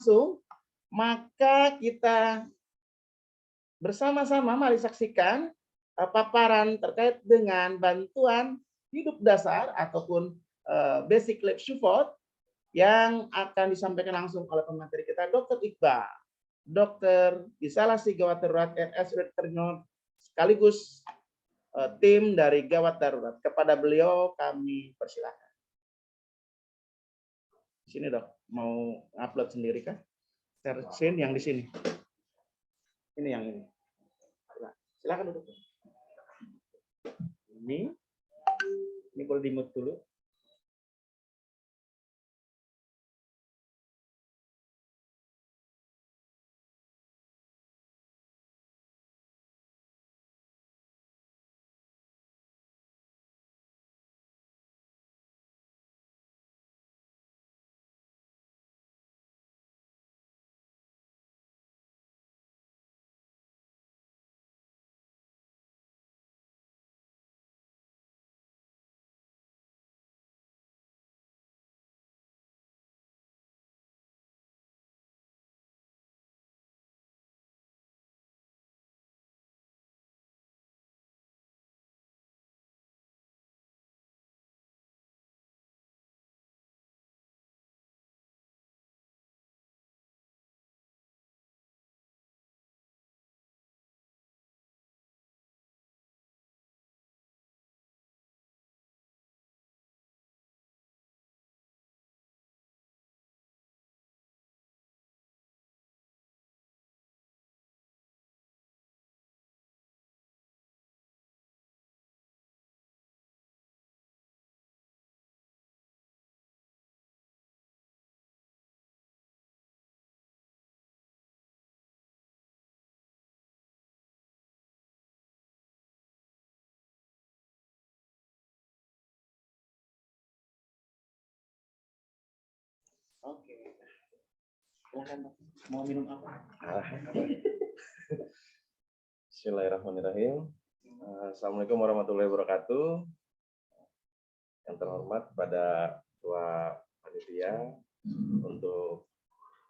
langsung, maka kita bersama-sama mari saksikan paparan terkait dengan bantuan hidup dasar ataupun basic life support yang akan disampaikan langsung oleh pemateri kita, Dr. Iqbal, dokter instalasi gawat darurat RSUD Ternyot, sekaligus tim dari gawat darurat. Kepada beliau kami persilahkan. Sini dok, mau upload sendiri kah? Share screen yang di sini. Ini yang ini. Silakan duduk. Ini boleh di-mute dulu. Oke. Silakan mau minum apa? Bismillahirrahmanirrahim. Assalamualaikum warahmatullahi wabarakatuh. Yang terhormat pada Ketua Panitia untuk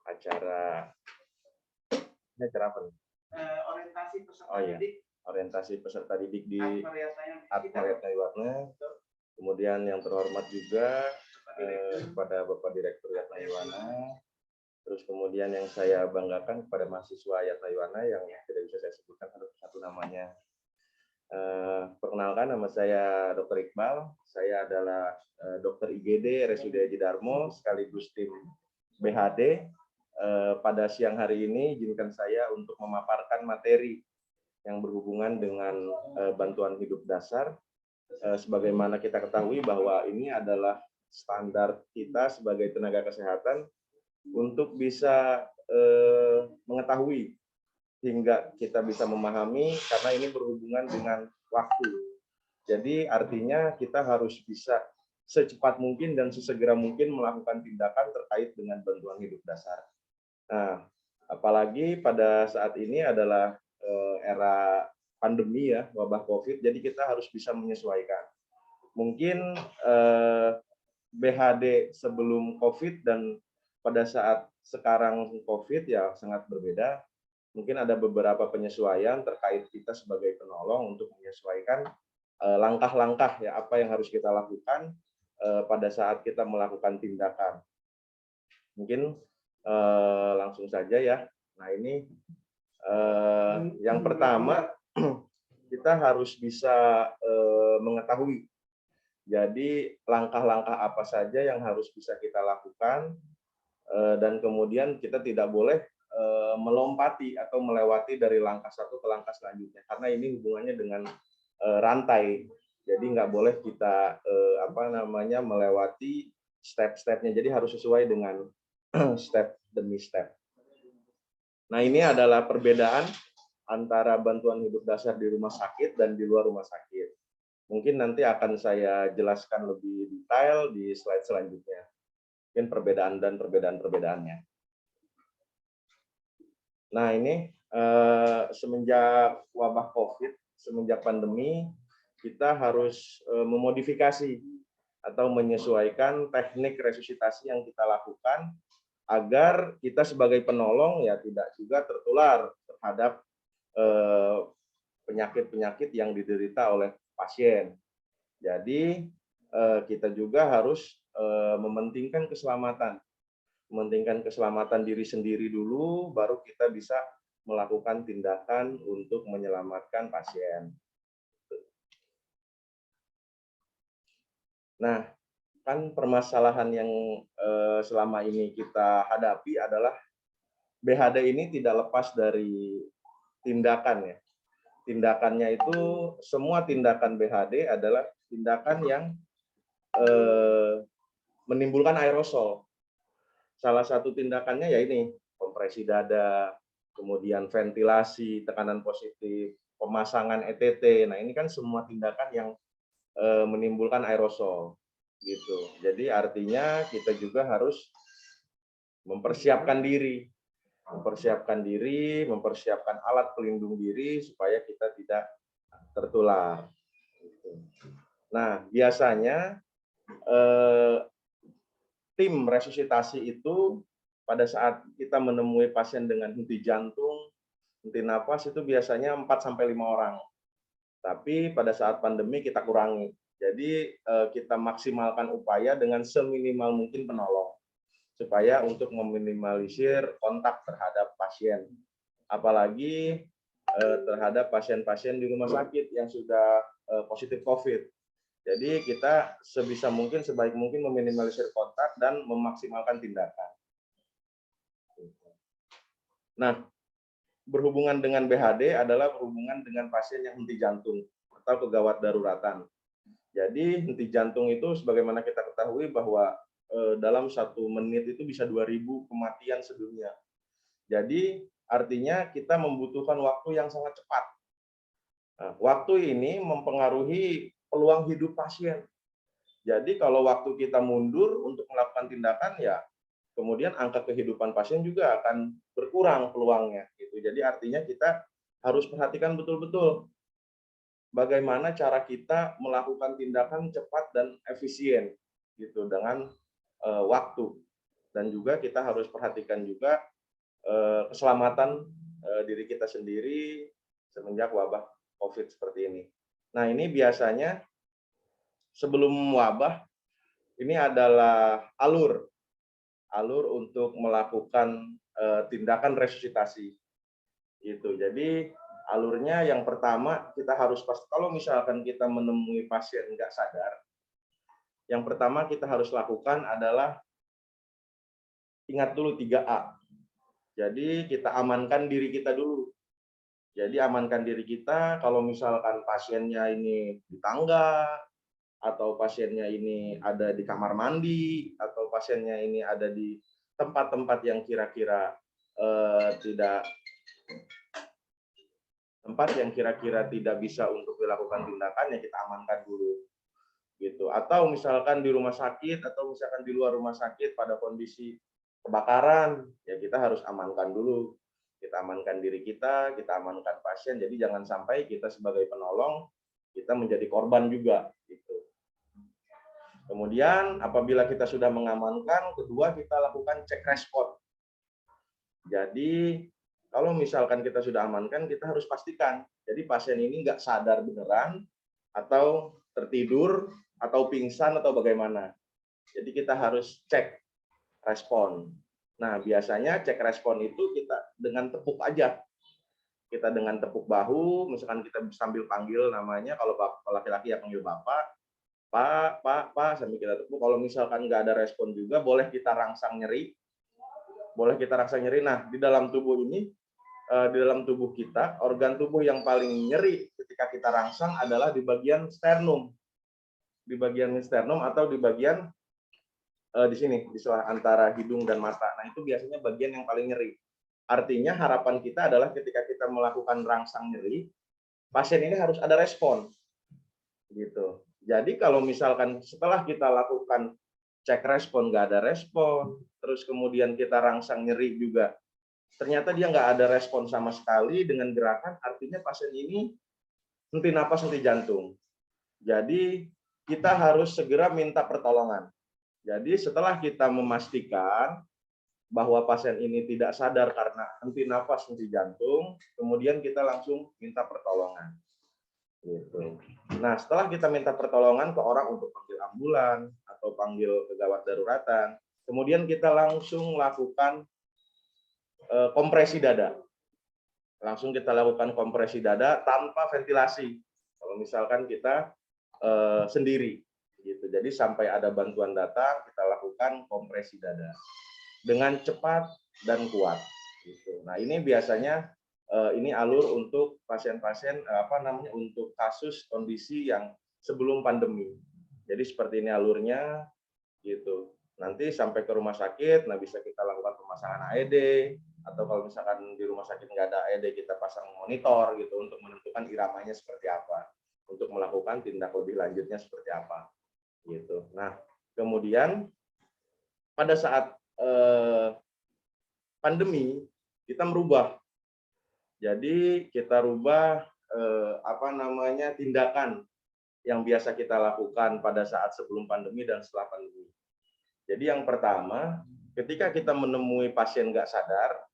acara apa nih? Orientasi peserta didik. Orientasi peserta didik di Atmaria Taiwana. Kemudian yang terhormat juga kepada Bapak Direktur Yat Taiwana. Terus kemudian yang saya banggakan kepada mahasiswa Yat Taiwana yang tidak bisa saya sebutkan satu namanya. Perkenalkan, nama saya Dr. Iqbal. Saya adalah dokter IGD RSUD Haji Darmo sekaligus tim BHD. Pada siang hari ini izinkan saya untuk memaparkan materi yang berhubungan dengan bantuan hidup dasar. Sebagaimana kita ketahui bahwa ini adalah standar kita sebagai tenaga kesehatan untuk bisa mengetahui hingga kita bisa memahami, karena ini berhubungan dengan waktu. Jadi artinya kita harus bisa secepat mungkin dan sesegera mungkin melakukan tindakan terkait dengan bantuan hidup dasar. Nah, apalagi pada saat ini adalah era pandemi ya, wabah COVID, jadi kita harus bisa menyesuaikan. Mungkin BHD sebelum COVID dan pada saat sekarang COVID ya sangat berbeda. Mungkin ada beberapa penyesuaian terkait kita sebagai penolong untuk menyesuaikan langkah-langkah ya apa yang harus kita lakukan pada saat kita melakukan tindakan. Mungkin langsung saja ya. Nah ini yang pertama kita harus bisa mengetahui. Jadi langkah-langkah apa saja yang harus bisa kita lakukan dan kemudian kita tidak boleh melompati atau melewati dari langkah satu ke langkah selanjutnya karena ini hubungannya dengan rantai. Jadi nggak boleh kita melewati step-stepnya. Jadi harus sesuai dengan step demi step. Nah ini adalah perbedaan antara bantuan hidup dasar di rumah sakit dan di luar rumah sakit. Mungkin nanti akan saya jelaskan lebih detail di slide selanjutnya. Mungkin perbedaan dan perbedaan-perbedaannya. Nah ini semenjak wabah COVID, semenjak pandemi, kita harus memodifikasi atau menyesuaikan teknik resusitasi yang kita lakukan agar kita sebagai penolong ya tidak juga tertular terhadap penyakit-penyakit yang diderita oleh pasien. Jadi kita juga harus mementingkan keselamatan diri sendiri dulu, baru kita bisa melakukan tindakan untuk menyelamatkan pasien. Nah, kan permasalahan yang selama ini kita hadapi adalah BHD ini tidak lepas dari tindakan ya. Tindakannya itu, semua tindakan BHD adalah tindakan yang menimbulkan aerosol. Salah satu tindakannya ya ini, kompresi dada, kemudian ventilasi, tekanan positif, pemasangan ETT. Nah, ini kan semua tindakan yang menimbulkan aerosol gitu. Jadi artinya kita juga harus mempersiapkan diri, mempersiapkan alat pelindung diri supaya kita tidak tertular. Nah, biasanya tim resusitasi itu pada saat kita menemui pasien dengan henti jantung, henti napas itu biasanya 4-5 orang. Tapi pada saat pandemi kita kurangi. Jadi kita maksimalkan upaya dengan seminimal mungkin penolong supaya untuk meminimalisir kontak terhadap pasien. Apalagi terhadap pasien-pasien di rumah sakit yang sudah positif COVID. Jadi kita sebisa mungkin, sebaik mungkin meminimalisir kontak dan memaksimalkan tindakan. Nah, berhubungan dengan BHD adalah berhubungan dengan pasien yang henti jantung atau kegawat daruratan. Jadi henti jantung itu sebagaimana kita ketahui bahwa dalam 1 menit itu bisa 2.000 kematian sedunia. Jadi artinya kita membutuhkan waktu yang sangat cepat. Nah, waktu ini mempengaruhi peluang hidup pasien. Jadi kalau waktu kita mundur untuk melakukan tindakan ya kemudian angka kehidupan pasien juga akan berkurang peluangnya gitu. Jadi artinya kita harus perhatikan betul-betul bagaimana cara kita melakukan tindakan cepat dan efisien gitu dengan waktu. Dan juga kita harus perhatikan juga keselamatan diri kita sendiri semenjak wabah COVID seperti ini. Nah, ini biasanya sebelum wabah ini adalah alur untuk melakukan tindakan resusitasi. Gitu. Jadi alurnya yang pertama kita harus kalau misalkan kita menemui pasien nggak sadar, yang pertama kita harus lakukan adalah ingat dulu 3A. Jadi kita amankan diri kita dulu. Jadi amankan diri kita kalau misalkan pasiennya ini di tangga, atau pasiennya ini ada di kamar mandi, atau pasiennya ini ada di tempat-tempat yang kira-kira tidak bisa untuk dilakukan tindakan, ya kita amankan dulu. Gitu. Atau misalkan di rumah sakit atau misalkan di luar rumah sakit pada kondisi kebakaran, ya kita harus amankan dulu. Kita amankan diri kita amankan pasien. Jadi jangan sampai kita sebagai penolong kita menjadi korban juga gitu. Kemudian apabila kita sudah mengamankan, kedua kita lakukan cek respon. Jadi kalau misalkan kita sudah amankan, kita harus pastikan. Jadi pasien ini nggak sadar beneran, atau tertidur, atau pingsan, atau bagaimana. Jadi kita harus cek respon. Nah, biasanya cek respon itu kita dengan tepuk aja. Kita dengan tepuk bahu, misalkan kita sambil panggil namanya, kalau laki-laki ya panggil bapak, Pak, sambil kita tepuk. Kalau misalkan nggak ada respon juga, boleh kita rangsang nyeri. Nah, di dalam tubuh ini, di dalam tubuh kita, organ tubuh yang paling nyeri ketika kita rangsang adalah di bagian sternum. Di bagian sternum atau di bagian di sini, di sela antara hidung dan mata. Nah, itu biasanya bagian yang paling nyeri. Artinya harapan kita adalah ketika kita melakukan rangsang nyeri, pasien ini harus ada respon. Gitu. Jadi kalau misalkan setelah kita lakukan cek respon nggak ada respon, terus kemudian kita rangsang nyeri juga, ternyata dia nggak ada respon sama sekali dengan gerakan, artinya pasien ini henti napas, henti jantung. Jadi kita harus segera minta pertolongan. Jadi setelah kita memastikan bahwa pasien ini tidak sadar karena henti nafas, henti jantung, kemudian kita langsung minta pertolongan. Gitu. Nah, setelah kita minta pertolongan ke orang untuk panggil ambulan atau panggil kegawat daruratan, kemudian kita langsung lakukan kompresi dada. Langsung kita lakukan kompresi dada tanpa ventilasi. Kalau misalkan kita sendiri, gitu. Jadi sampai ada bantuan datang, kita lakukan kompresi dada dengan cepat dan kuat. Gitu. Nah, ini biasanya ini alur untuk pasien-pasien untuk kasus kondisi yang sebelum pandemi. Jadi seperti ini alurnya, gitu. Nanti sampai ke rumah sakit, nah bisa kita lakukan pemasangan AED, atau kalau misalkan di rumah sakit nggak ada AED, kita pasang monitor gitu untuk menentukan iramanya seperti apa, untuk melakukan tindak lebih lanjutnya seperti apa, gitu. Nah, kemudian pada saat pandemi kita merubah. Jadi kita rubah tindakan yang biasa kita lakukan pada saat sebelum pandemi dan setelah pandemi. Jadi yang pertama, ketika kita menemui pasien nggak sadar,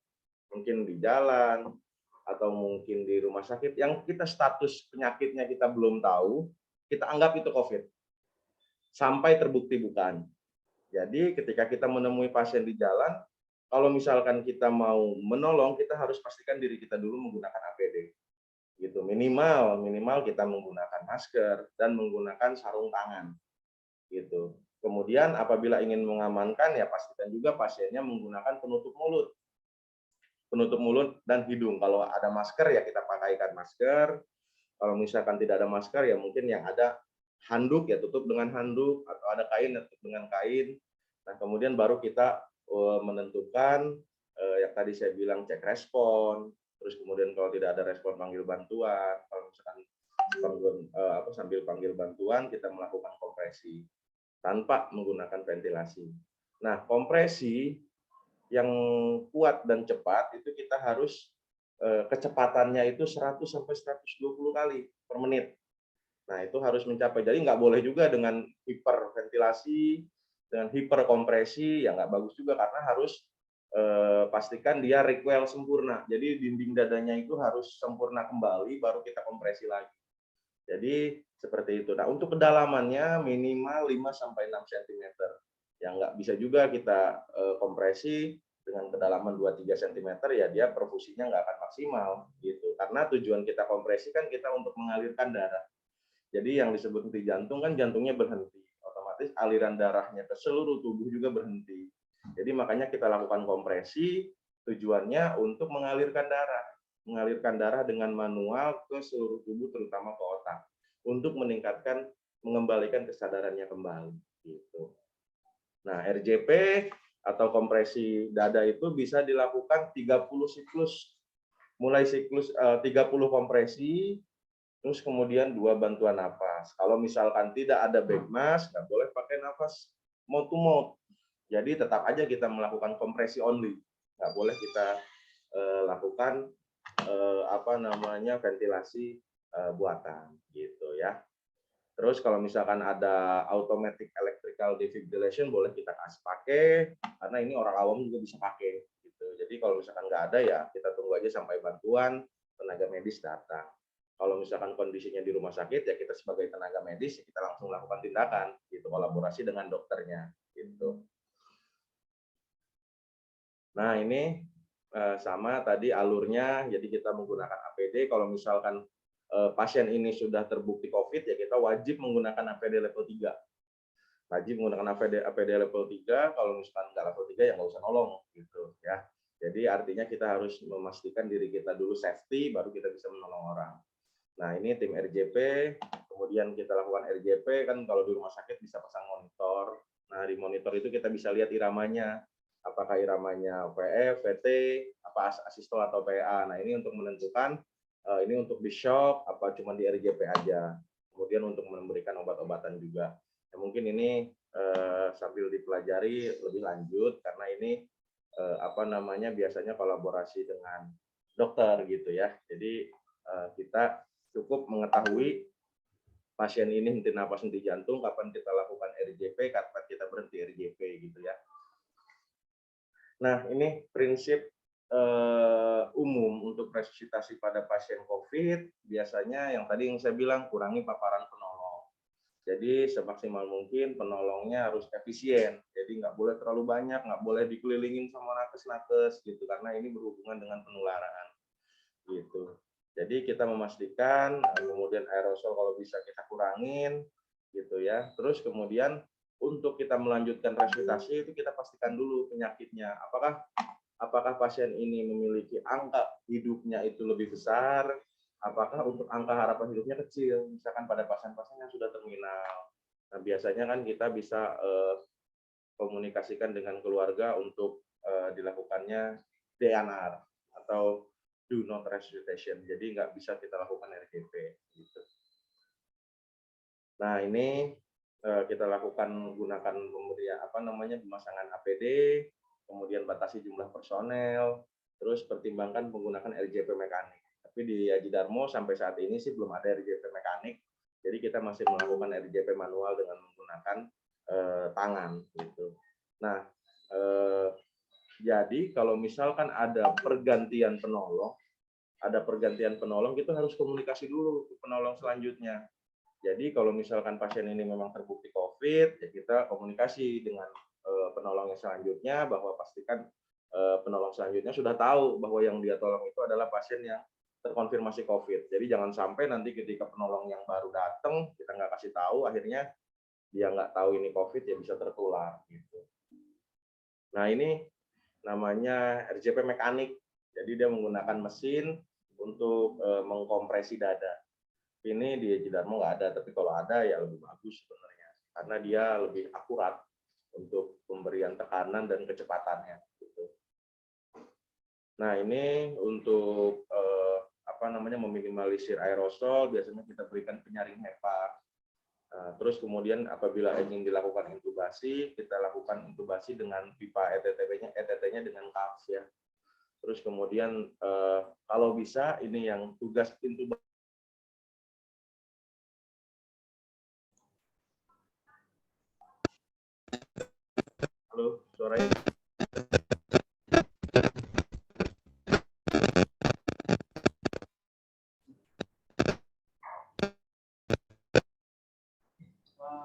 mungkin di jalan atau mungkin di rumah sakit, yang kita status penyakitnya kita belum tahu, kita anggap itu COVID sampai terbukti bukan. Jadi ketika kita menemui pasien di jalan, kalau misalkan kita mau menolong, kita harus pastikan diri kita dulu menggunakan APD. Gitu. Minimal kita menggunakan masker dan menggunakan sarung tangan. Gitu. Kemudian apabila ingin mengamankan, ya pastikan juga pasiennya menggunakan penutup mulut. Penutup mulut dan hidung. Kalau ada masker, ya kita pakaikan masker. Kalau misalkan tidak ada masker, ya mungkin yang ada handuk, ya tutup dengan handuk, atau ada kain, ya tutup dengan kain. Nah, kemudian baru kita menentukan yang tadi saya bilang cek respon, terus kemudian kalau tidak ada respon panggil bantuan, kalau misalkan sambil panggil bantuan kita melakukan kompresi tanpa menggunakan ventilasi. Nah, kompresi yang kuat dan cepat itu kita harus kecepatannya itu 100 sampai 120 kali per menit. Nah, itu harus mencapai. Jadi nggak boleh juga dengan hiperventilasi, dengan hiperkompresi, ya nggak bagus juga karena harus pastikan dia recoil sempurna. Jadi dinding dadanya itu harus sempurna kembali, baru kita kompresi lagi. Jadi seperti itu. Nah, untuk kedalamannya minimal 5 sampai 6 cm. Ya nggak bisa juga kita kompresi dengan kedalaman 2-3 cm, ya dia perfusinya nggak akan maksimal gitu. Karena tujuan kita kompresi kan kita untuk mengalirkan darah. Jadi yang disebut henti jantung kan jantungnya berhenti, otomatis aliran darahnya ke seluruh tubuh juga berhenti. Jadi makanya kita lakukan kompresi, tujuannya untuk mengalirkan darah dengan manual ke seluruh tubuh terutama ke otak untuk mengembalikan kesadarannya kembali gitu. Nah, RJP atau kompresi dada itu bisa dilakukan 30 siklus. Mulai siklus 30 kompresi, terus kemudian 2 bantuan nafas. Kalau misalkan tidak ada back mask, nggak boleh pakai nafas mouth to mouth. Jadi tetap aja kita melakukan kompresi only. Nggak boleh kita lakukan ventilasi buatan gitu ya. Terus kalau misalkan ada automatic electrical defibrillation boleh kita kasih pakai, karena ini orang awam juga bisa pakai gitu. Jadi kalau misalkan nggak ada, ya kita tunggu aja sampai bantuan tenaga medis datang. Kalau misalkan kondisinya di rumah sakit, ya kita sebagai tenaga medis, ya kita langsung lakukan tindakan gitu, kolaborasi dengan dokternya gitu. Nah, ini sama tadi alurnya, jadi kita menggunakan APD. Kalau misalkan pasien ini sudah terbukti COVID, ya kita wajib menggunakan APD level 3. Wajib menggunakan APD level 3, kalau misalkan nggak level 3 ya nggak usah nolong gitu ya. Jadi artinya kita harus memastikan diri kita dulu safety, baru kita bisa menolong orang. Nah, ini tim RJP, kemudian kita lakukan RJP, kan kalau di rumah sakit bisa pasang monitor. Nah, di monitor itu kita bisa lihat iramanya, apakah iramanya VF, VT, apa asistol atau PA. Nah, ini untuk menentukan ini untuk di shock apa cuma di RJP aja. Kemudian untuk memberikan obat-obatan juga. Ya, mungkin ini sambil dipelajari lebih lanjut karena ini biasanya kolaborasi dengan dokter gitu ya. Jadi kita cukup mengetahui pasien ini henti napas, henti jantung, kapan kita lakukan RJP, kapan kita berhenti RJP gitu ya. Nah, ini prinsip umum untuk resusitasi pada pasien COVID, biasanya yang tadi yang saya bilang, kurangi paparan penolong. Jadi semaksimal mungkin penolongnya harus efisien. Jadi nggak boleh terlalu banyak, nggak boleh dikelilingin sama nakes-nakes gitu, karena ini berhubungan dengan penularan gitu. Jadi kita memastikan kemudian aerosol kalau bisa kita kurangin gitu ya. Terus kemudian untuk kita melanjutkan resusitasi itu kita pastikan dulu penyakitnya. Apakah pasien ini memiliki angka hidupnya itu lebih besar, apakah untuk angka harapan hidupnya kecil, misalkan pada pasien-pasien yang sudah terminal. Nah, biasanya kan kita bisa komunikasikan dengan keluarga untuk dilakukannya DNR atau do not resuscitation, jadi nggak bisa kita lakukan RJP. Gitu. Nah, ini kita lakukan gunakan pemberian pemasangan APD, kemudian batasi jumlah personel, terus pertimbangkan menggunakan RJP mekanik. Tapi di Aji Darmo sampai saat ini sih belum ada RJP mekanik, jadi kita masih melakukan RJP manual dengan menggunakan tangan gitu. Nah, jadi kalau misalkan ada pergantian penolong, kita harus komunikasi dulu ke penolong selanjutnya. Jadi kalau misalkan pasien ini memang terbukti COVID, ya kita komunikasi dengan penolong yang selanjutnya, bahwa pastikan penolong selanjutnya sudah tahu bahwa yang dia tolong itu adalah pasien yang terkonfirmasi COVID. Jadi jangan sampai nanti ketika penolong yang baru datang, kita nggak kasih tahu, akhirnya dia nggak tahu ini COVID, ya bisa tertular. Gitu. Nah, ini namanya RJP mekanik. Jadi dia menggunakan mesin untuk mengkompresi dada. Ini di Aji Darmo nggak ada, tapi kalau ada ya lebih bagus sebenarnya, karena dia lebih akurat untuk pemberian tekanan dan kecepatannya. Gitu. Nah, ini untuk meminimalisir aerosol, biasanya kita berikan penyaring HEPA. Terus kemudian apabila ingin dilakukan intubasi, kita lakukan intubasi dengan pipa ETT-nya dengan cuff ya. Terus kemudian kalau bisa ini yang tugas intubasi. Halo, suaranya.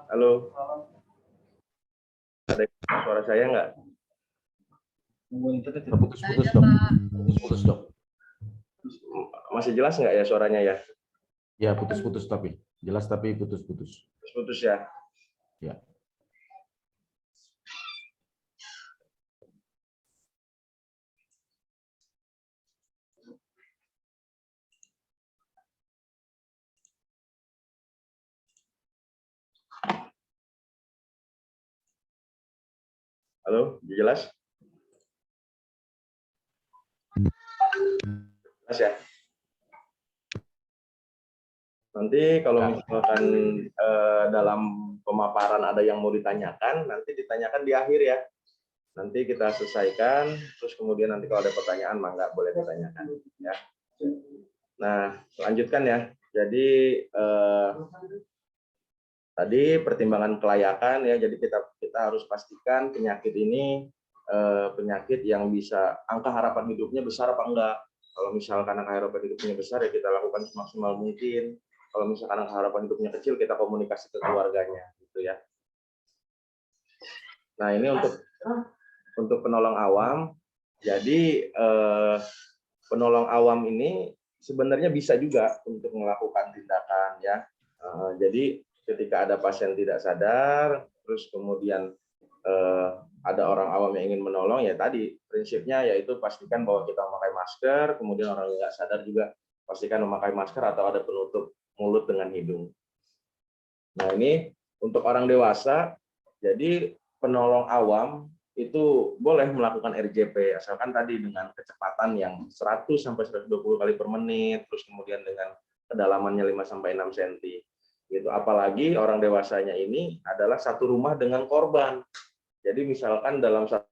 Halo. Ada suara saya nggak? Putus-putus dok. Putus-putus dok. Masih jelas nggak ya suaranya ya? Ya putus-putus tapi jelas tapi putus-putus. Putus-putus ya. Ya. Halo, jelas? Jelas ya? Nanti kalau misalkan dalam pemaparan ada yang mau ditanyakan, nanti ditanyakan di akhir ya. Nanti kita selesaikan, terus kemudian nanti kalau ada pertanyaan, mangga boleh ditanyakan. Ya. Nah, lanjutkan ya. Jadi tadi pertimbangan kelayakan ya. Jadi kita harus pastikan penyakit ini penyakit yang bisa angka harapan hidupnya besar apa enggak. Kalau misalkan angka harapan hidupnya besar, ya kita lakukan semaksimal mungkin. Kalau misalkan angka harapan hidupnya kecil, kita komunikasi ke keluarganya, gitu ya. Nah, ini untuk penolong awam. Jadi penolong awam ini sebenarnya bisa juga untuk melakukan tindakan ya. Jadi ketika ada pasien tidak sadar, terus kemudian ada orang awam yang ingin menolong, ya tadi prinsipnya yaitu pastikan bahwa kita memakai masker, kemudian orang yang nggak sadar juga pastikan memakai masker atau ada penutup mulut dengan hidung. Nah, ini untuk orang dewasa, jadi penolong awam itu boleh melakukan RJP asalkan tadi dengan kecepatan yang 100 sampai 120 kali per menit, terus kemudian dengan kedalamannya 5 sampai 6 cm. Gitu. Apalagi orang dewasanya ini adalah satu rumah dengan korban. Jadi misalkan dalam satu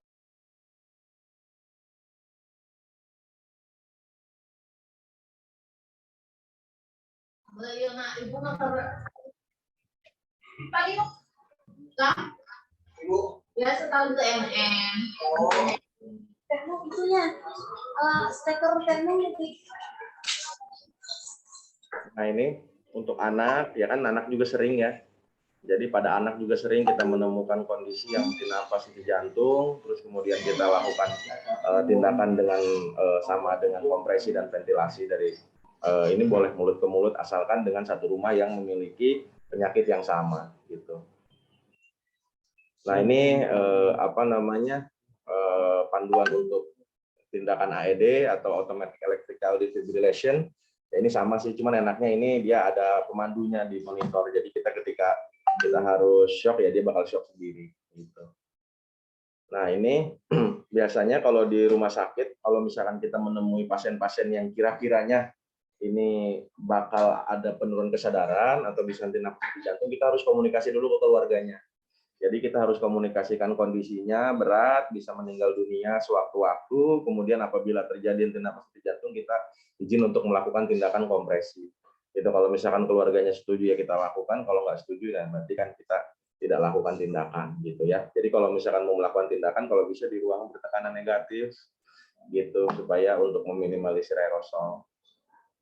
Ibu. Ya setahun ke MM. Nah ini untuk anak, ya kan anak juga sering ya. Jadi pada anak juga sering kita menemukan kondisi yang mesti napas di jantung, terus kemudian kita lakukan tindakan dengan sama dengan kompresi dan ventilasi dari ini boleh mulut ke mulut asalkan dengan satu rumah yang memiliki penyakit yang sama gitu. Nah ini apa namanya panduan untuk tindakan AED atau automatic electrical defibrillation. Ya, ini sama sih, cuman enaknya ini dia ada pemandunya di monitor. Jadi kita ketika kita harus shock ya dia bakal shock sendiri gitu. Nah ini biasanya kalau di rumah sakit kalau misalkan kita menemui pasien-pasien yang kira-kiranya ini bakal ada penurunan kesadaran atau bisa henti nafas di jantung, kita harus komunikasi dulu ke keluarganya. Jadi kita harus komunikasikan kondisinya berat, bisa meninggal dunia sewaktu-waktu, kemudian apabila terjadi henti nafas di jantung kita izin untuk melakukan tindakan kompresi. Itu kalau misalkan keluarganya setuju ya kita lakukan, kalau nggak setuju ya berarti kan kita tidak lakukan tindakan gitu ya. Jadi kalau misalkan mau melakukan tindakan kalau bisa di ruang bertekanan negatif gitu supaya untuk meminimalisir aerosol.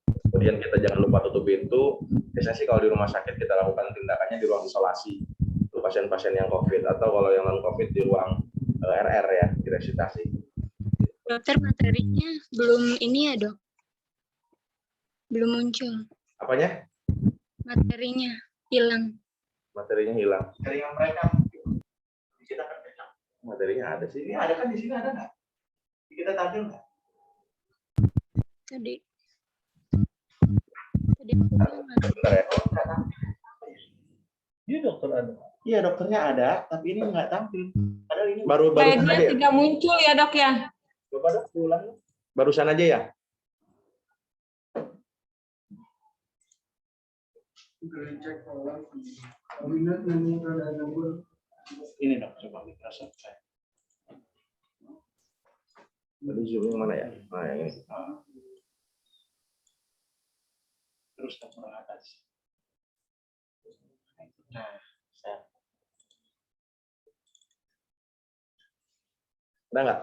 Kemudian kita jangan lupa tutup pintu. Biasanya sih kalau di rumah sakit kita lakukan tindakannya di ruang isolasi untuk pasien-pasien yang COVID atau kalau yang non COVID di ruang RR ya, di resusitasi. Dokter, materinya belum ini ya dok? Belum muncul. Apanya? Materinya hilang. Materinya hilang. Jaringan mereka kita kan Materinya ada sih. ini ada kan di sini ada nggak? Kita tampil nggak? Tadi aku Bentar ya. Iya dokter ada. Iya dokternya ada, tapi ini nggak tampil. Padahal ini Barusan Kayaknya aja ya? tidak muncul ya dok ya. coba dok ulang. Barusan aja ya? Ini dok, coba kita selesai. Tadi zoom yang mana ya? Nah yang ini. Terus ke atas. Nah, set. Udah nggak?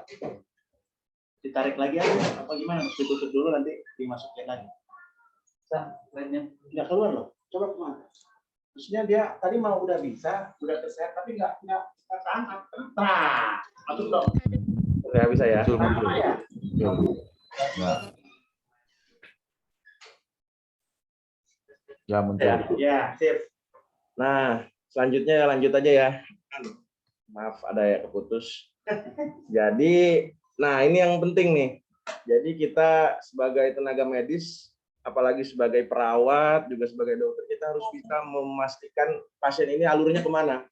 Ditarik lagi aja apa gimana? Ditutup dulu nanti dimasukin lagi. Lainnya nggak keluar loh. Coba kemana? Terusnya dia tadi mau udah bisa, udah keset tapi nggak keangkat. Nah, masuk dong. Nggak bisa ya? Muncul, muncul. Ya. Nah. Ya muncul. Ya, sip. Nah, selanjutnya lanjut aja ya. Maaf ada ya keputus. Jadi, nah ini yang penting nih. Jadi kita sebagai tenaga medis, apalagi sebagai perawat, juga sebagai dokter, kita harus bisa memastikan pasien ini alurnya kemana.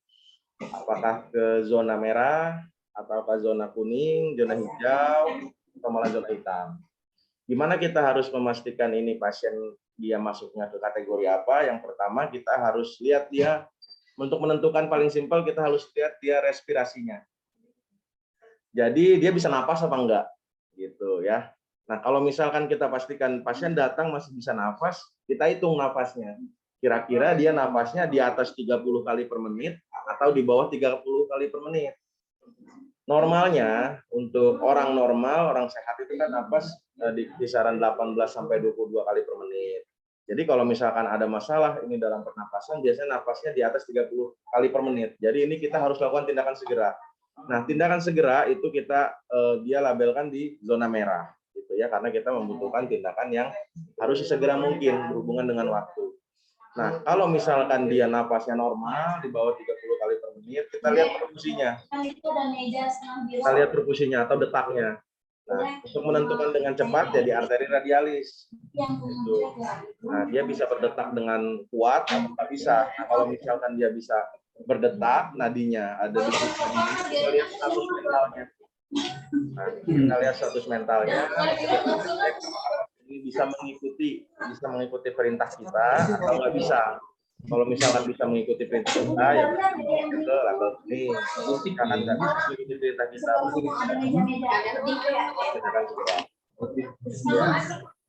Apakah ke zona merah, atau ke zona kuning, zona hijau, atau malah zona hitam. Gimana kita harus memastikan ini pasien dia masuknya ke kategori apa? Yang pertama kita harus lihat dia, untuk menentukan paling simpel kita harus lihat dia respirasinya. Jadi dia bisa napas apa enggak gitu ya. Nah, kalau misalkan kita pastikan pasien datang masih bisa nafas, kita hitung nafasnya. Kira-kira dia nafasnya di atas 30 kali per menit atau di bawah 30 kali per menit. Normalnya untuk orang normal, orang sehat itu kan napas di kisaran 18 sampai 22 kali per menit. Jadi kalau misalkan ada masalah ini dalam pernapasan, biasanya napasnya di atas 30 kali per menit. Jadi ini kita harus lakukan tindakan segera. Nah, tindakan segera itu kita dia labelkan di zona merah gitu ya, karena kita membutuhkan tindakan yang harus sesegera mungkin berhubungan dengan waktu. Nah, kalau misalkan dia napasnya normal di bawah 30 kali per menit, kita lihat perfusinya. Kita lihat perfusinya atau detaknya. Nah, untuk menentukan dengan cepat jadi arteri radialis. Gitu. Nah, dia bisa berdetak dengan kuat atau nggak bisa. Nah, kalau misalkan dia bisa berdetak, nadinya ada di kita lihat status mentalnya. Nah, kita lihat status mentalnya. Ini bisa mengikuti perintah kita atau nggak bisa. Kalau misalkan bisa mengikuti perintah kita, ya ke level ini. Karena nggak bisa mengikuti perintah kita, ya.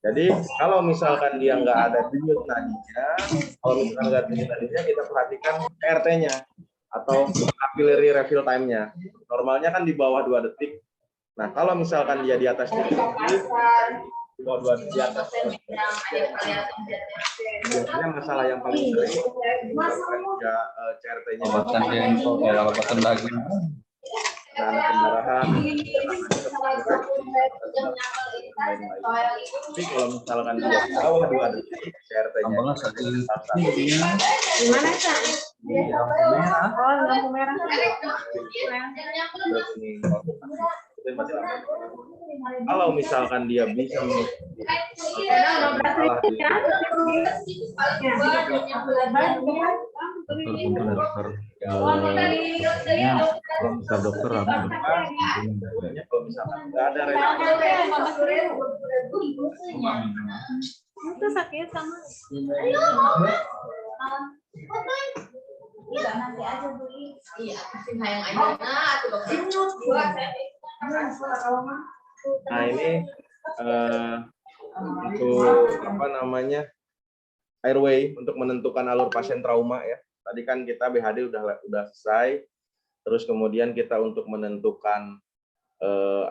Jadi kalau misalkan dia nggak ada denyut nadinya, kalau misalkan nggak ada denyut nadinya, kita perhatikan RT-nya atau capillary refill time-nya. Normalnya kan di bawah 2 detik. Nah, kalau misalkan dia di atas 30, dua-dua di atas, biasanya masalah yang paling sering menyebabkan dia CRT-nya Obatan jengkol, kayak obatan daging. dan pendarahan. Tapi kalau misalkan dia di bawah 2 detik, CRT-nya Tambahlah satu Gimana, Kak? merah. Oh, lampu merah. kalau misalkan dia bisa masalah di Dokter. Kalau misal dokter apa? kalau misalkan nggak ada respon, Itu sakit sama. Iya, nanti aja beli. Iya, mesin hayang aja. Nah, tuh dokter. nah ini untuk apa namanya airway untuk menentukan alur pasien trauma ya. Tadi kan kita BHD udah selesai. Terus kemudian kita untuk menentukan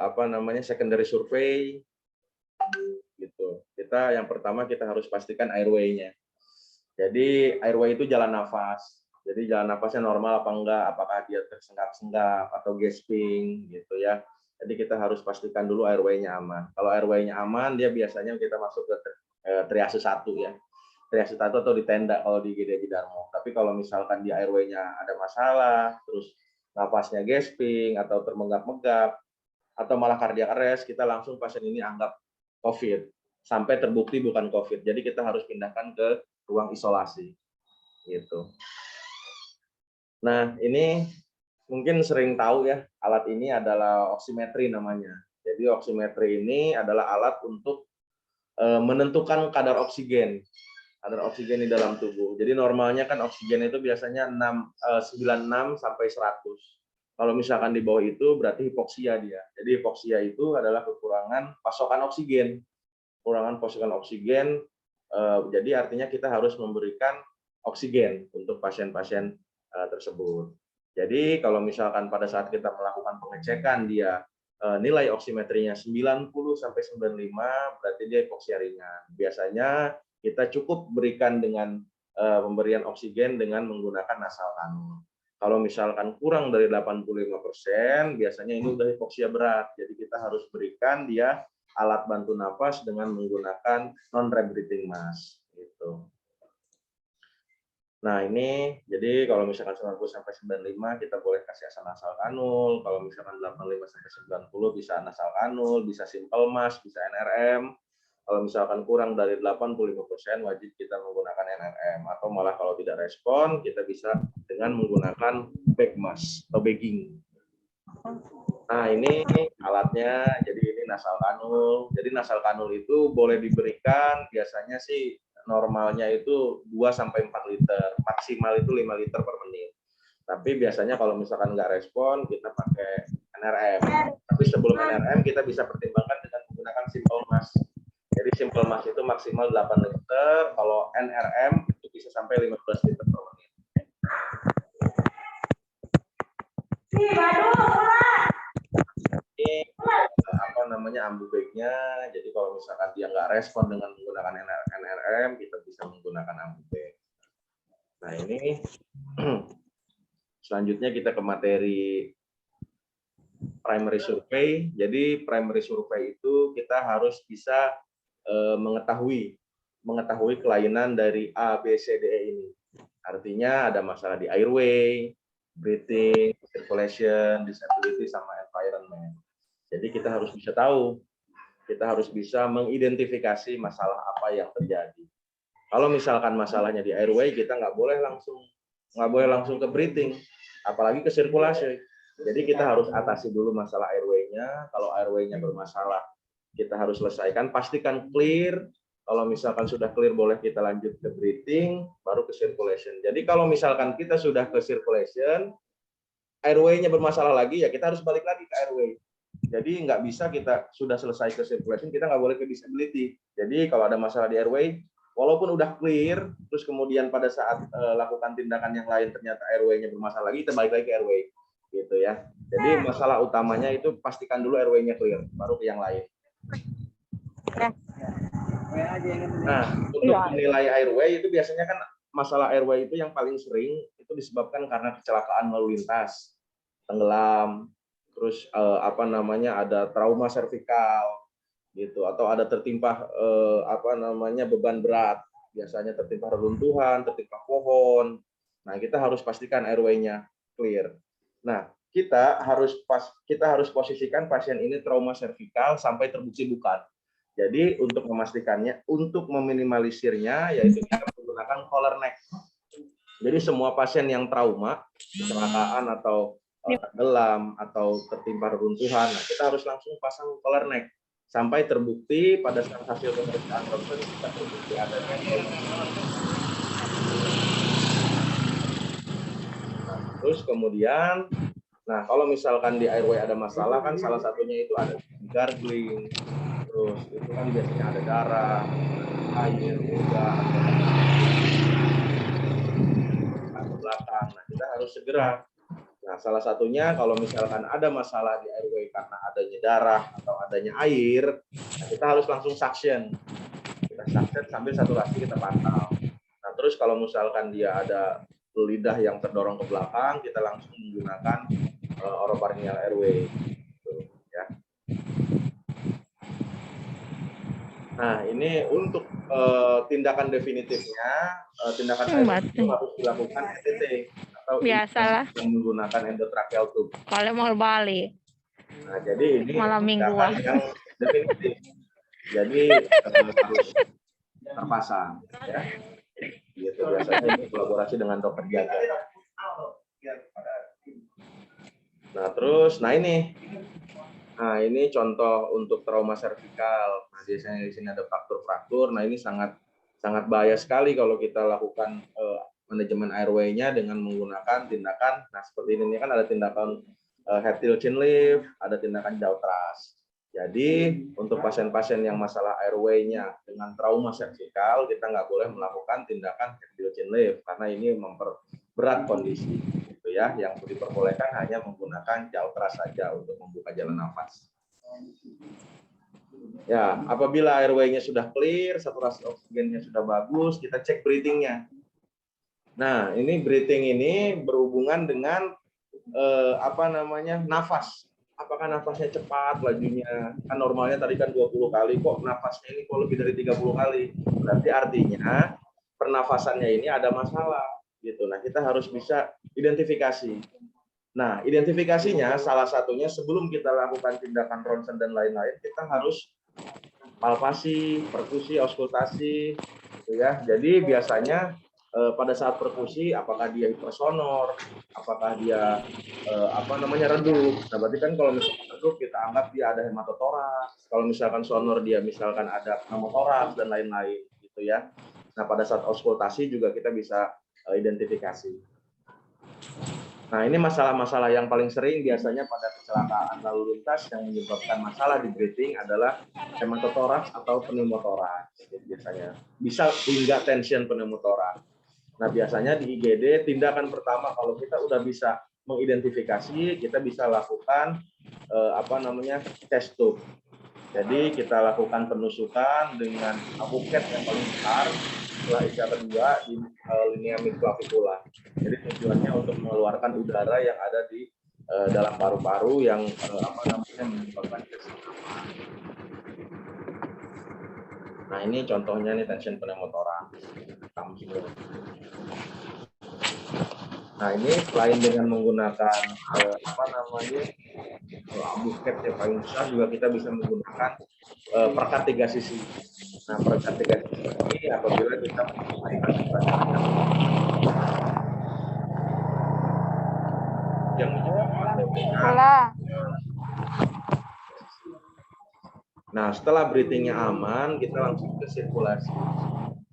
apa namanya secondary survey gitu. Kita yang pertama kita harus pastikan airway-nya. Jadi airway itu jalan nafas. Jadi jalan nafasnya normal apa enggak, apakah dia tersenggap-senggap atau gasping gitu ya. Jadi kita harus pastikan dulu airway-nya aman. Kalau airway-nya aman, dia biasanya kita masuk ke triase 1 ya. Triase 1 atau di tenda kalau di IGD Darmo. Tapi kalau misalkan di airway-nya ada masalah, terus nafasnya gasping atau termenggap-menggap atau malah cardiac arrest, kita langsung pasien ini anggap COVID sampai terbukti bukan COVID. Jadi kita harus pindahkan ke ruang isolasi gitu. Nah, ini mungkin sering tahu ya, alat ini adalah oximetri namanya. Jadi oximetri ini adalah alat untuk menentukan kadar oksigen di dalam tubuh. Jadi normalnya kan oksigen itu biasanya 96 sampai 100. Kalau misalkan di bawah itu berarti hipoksia dia. Jadi hipoksia itu adalah kekurangan pasokan oksigen. Kekurangan pasokan oksigen, jadi artinya kita harus memberikan oksigen untuk pasien-pasien tersebut. Jadi kalau misalkan pada saat kita melakukan pengecekan dia nilai oksimetrinya 90 sampai 95 berarti dia hipoksia ringan. Biasanya kita cukup berikan dengan pemberian oksigen dengan menggunakan nasal kanul. Kalau misalkan kurang dari 85%, biasanya ini udah hipoksia berat. Jadi kita harus berikan dia alat bantu nafas dengan menggunakan non-rebreathing mask gitu. Nah, ini jadi kalau misalkan 90 sampai 95 kita boleh kasih asal nasal kanul, kalau misalkan 85 sampai 90 bisa nasal kanul, bisa simple mask, bisa NRM. Kalau misalkan kurang dari 85% wajib kita menggunakan NRM atau malah kalau tidak respon kita bisa dengan menggunakan bag mask atau bagging. Nah, ini alatnya, jadi ini nasal kanul. Jadi nasal kanul itu boleh diberikan biasanya sih normalnya itu 2 sampai 4 liter, maksimal itu 5 liter per menit. Tapi biasanya kalau misalkan nggak respon, kita pakai NRM. Tapi sebelum NRM kita bisa pertimbangkan dengan menggunakan simple mask. Jadi simple mask itu maksimal 8 liter, kalau NRM itu bisa sampai 15 liter per menit. Ini apa namanya ambu bag-nya. Jadi kalau misalkan dia nggak respon dengan menggunakan NRM, kita bisa menggunakan ambu bag. Nah, ini selanjutnya kita ke materi primary survey. Jadi primary survey itu kita harus bisa mengetahui kelainan dari A, B, C, D, E ini. Artinya ada masalah di airway, breathing, circulation, disability, sama environment. Jadi kita harus bisa tahu, kita harus bisa mengidentifikasi masalah apa yang terjadi. Kalau misalkan masalahnya di airway, kita nggak boleh langsung ke breathing, apalagi ke sirkulasi. Jadi kita harus atasi dulu masalah airway-nya. Kalau airway-nya bermasalah, kita harus selesaikan, pastikan clear. Kalau misalkan sudah clear, boleh kita lanjut ke breathing, baru ke circulation. Jadi kalau misalkan kita sudah ke circulation, airway-nya bermasalah lagi, ya kita harus balik lagi ke airway. Jadi nggak bisa kita sudah selesai ke circulation, kita nggak boleh ke disability. Jadi kalau ada masalah di airway, walaupun udah clear, terus kemudian pada saat lakukan tindakan yang lain ternyata airway-nya bermasalah lagi, kita balik lagi ke airway. gitu ya. Jadi masalah utamanya itu pastikan dulu RW-nya clear, baru ke yang lain. Nah, untuk menilai RW itu biasanya kan masalah RW itu yang paling sering itu disebabkan karena kecelakaan lalu lintas, tenggelam, terus ada trauma servikal gitu, atau ada tertimpa beban berat, biasanya tertimpa reruntuhan, tertimpa pohon. Nah, kita harus pastikan RW-nya clear. Nah, kita harus posisikan pasien ini trauma servikal sampai terbukti bukan. Jadi untuk memastikannya, untuk meminimalisirnya, yaitu kita menggunakan collar neck. Jadi semua pasien yang trauma, kecelakaan atau tenggelam atau tertimpa reruntuhan, nah kita harus langsung pasang collar neck sampai terbukti pada saat hasil pemeriksaan dokter kita terbukti adanya trauma. Nah, terus kemudian, nah kalau misalkan di airway ada masalah kan salah satunya itu ada gargling, terus itu kan biasanya ada darah, air, udara, atau belakang. Nah kita harus segera. Nah salah satunya kalau misalkan ada masalah di airway karena adanya darah atau adanya air, nah kita harus langsung suction. Kita suction sambil saturasi kita pantau. Nah terus kalau misalkan dia ada lidah yang terdorong ke belakang, kita langsung menggunakan orofaringeal airway. Ya. Nah ini untuk tindakan definitifnya, tindakan itu harus dilakukan ETT atau Biasalah. menggunakan endotracheal tube. Kalau mau balik. Nah jadi ini Malam tindakan mingguan. yang definitif. Jadi harus terpasang. Ya. Gitu biasanya ini kolaborasi dengan dokter jaga. Nah terus, nah ini contoh untuk trauma servikal. Nah biasanya di sini ada fraktur-fraktur. Nah ini sangat bahaya sekali kalau kita lakukan manajemen airway-nya dengan menggunakan tindakan. Nah seperti ini kan ada tindakan head till chin lift, ada tindakan jaw thrust. Jadi untuk pasien-pasien yang masalah airway-nya dengan trauma servikal, kita nggak boleh melakukan tindakan head till chin lift karena ini memperberat kondisi. Gitu ya, yang diperbolehkan hanya menggunakan jaw thrust saja untuk membuka jalan nafas. Ya, apabila airway-nya sudah clear, saturasi oksigennya sudah bagus, kita cek breathing-nya. Nah, ini breathing ini berhubungan dengan nafas. Apakah nafasnya cepat lajunya? Kan normalnya tadi kan 20 kali, kok nafasnya ini kok lebih dari 30 kali. Berarti artinya pernafasannya ini ada masalah gitu. Nah, kita harus bisa identifikasi. Nah, identifikasinya salah satunya sebelum kita lakukan tindakan ronsen dan lain-lain, kita harus palpasi, perkusi, auskultasi gitu ya. Jadi biasanya pada saat perkusi, apakah dia hipersonor, apakah dia redup. Nah, berarti kan kalau misalkan redup kita anggap dia ada hematotoraks. Kalau misalkan sonor dia misalkan ada pneumotoraks dan lain-lain gitu ya. Nah, pada saat auskultasi juga kita bisa identifikasi. Nah, ini masalah-masalah yang paling sering biasanya pada kecelakaan lalu lintas yang menyebabkan masalah di breathing adalah hematotoraks atau pneumotoraks biasanya. Bisa hingga tension pneumotoraks. Nah, biasanya di IGD tindakan pertama kalau kita udah bisa mengidentifikasi, kita bisa lakukan tes tube. Jadi kita lakukan penusukan dengan buket yang paling besar setelah ICA kedua di linea midclavicula. Jadi tujuannya untuk mengeluarkan udara yang ada di dalam paru-paru yang menyebabkan kesesakan. Nah, ini contohnya nih tension pneumotoraks. Nah, ini selain dengan menggunakan buket yang paling besar, juga kita bisa menggunakan perkat 3 sisi. Nah, perkat 3 sisi ini apabila kita yang nah, setelah breathing-nya aman, kita langsung ke sirkulasi.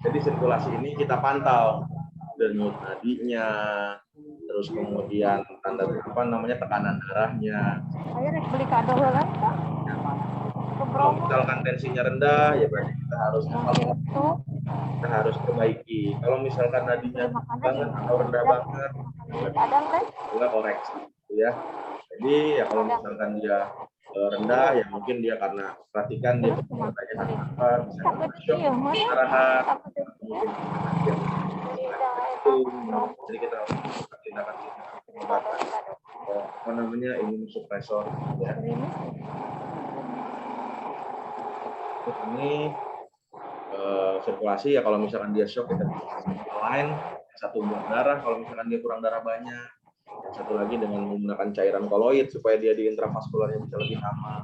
Jadi sirkulasi ini kita pantau denyut nadinya, terus kemudian tekanan darahnya. Kalau misalkan tensinya rendah, ya berarti kita harus perbaiki. Kalau misalkan nadinya banget atau rendah banget, kita koreksi, ya. Jadi ya kalau misalkan dia rendah, ya mungkin dia karena perhatikan dia bertanya apa, bisa shock istirahat, mungkin itu. Jadi kita harus melakukan tindakan pengobatan, apa namanya, imunosupresor. Ya. Terus ini sirkulasi ya, kalau misalkan dia shock kita bisa lain, satu buang darah kalau misalkan dia kurang darah banyak, yang satu lagi dengan menggunakan cairan koloid supaya dia di intravaskularnya bisa lebih aman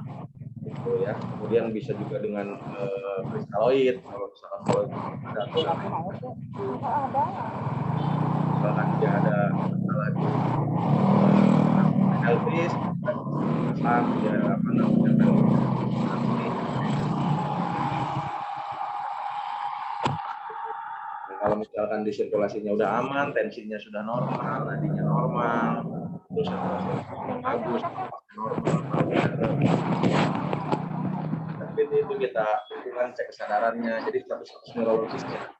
gitu ya. Kemudian bisa juga dengan kristaloid kalau misalkan koloid ada misalkan dia ada masalah di pelvis, dia apa namanya, kalau misalkan di sirkulasinya udah aman, tensinya sudah normal, nadinya normal, terus bagus, normal. Tapi itu kita lakukan cek kesadarannya, jadi status neurologisnya,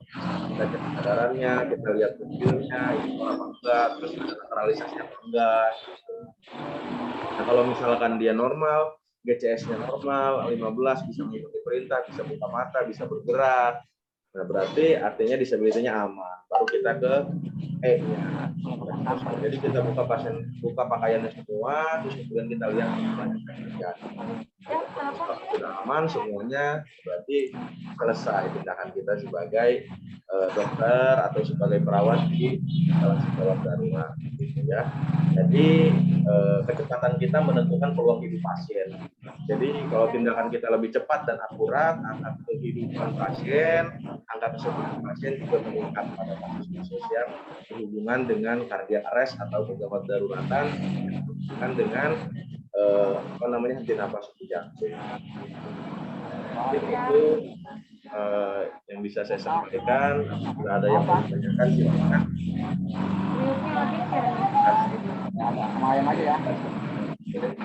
kita cek kesadarannya, kita lihat mobilnya, itu apa enggak, terus ada naturalisasi apa enggak. Gitu. Nah kalau misalkan dia normal, GCS-nya normal, 15 bisa mengikuti perintah, bisa buka mata, bisa bergerak. Nah, berarti artinya disabilitasnya aman. Baru kita ke E-nya. Jadi kita buka pakaiannya semua, terus kemudian kita lihat sudah aman semuanya, berarti selesai tindakan kita sebagai dokter atau sebagai perawat di instalasi gawat darurat, gitu ya. Jadi kecepatan kita menentukan peluang hidup pasien. Jadi kalau tindakan kita lebih cepat dan akurat, angka kehidupan pasien, angka kesembuhan pasien juga meningkat pada kasus-kasus yang berhubungan dengan cardiac arrest atau gawat daruratan, yang berhubungan dengan apa namanya, henti napas jantung. Jadi itu yang bisa saya sampaikan. Jika ada yang mau ditanyakan silakan. Liurnya habis ya. Lumayan aja ya.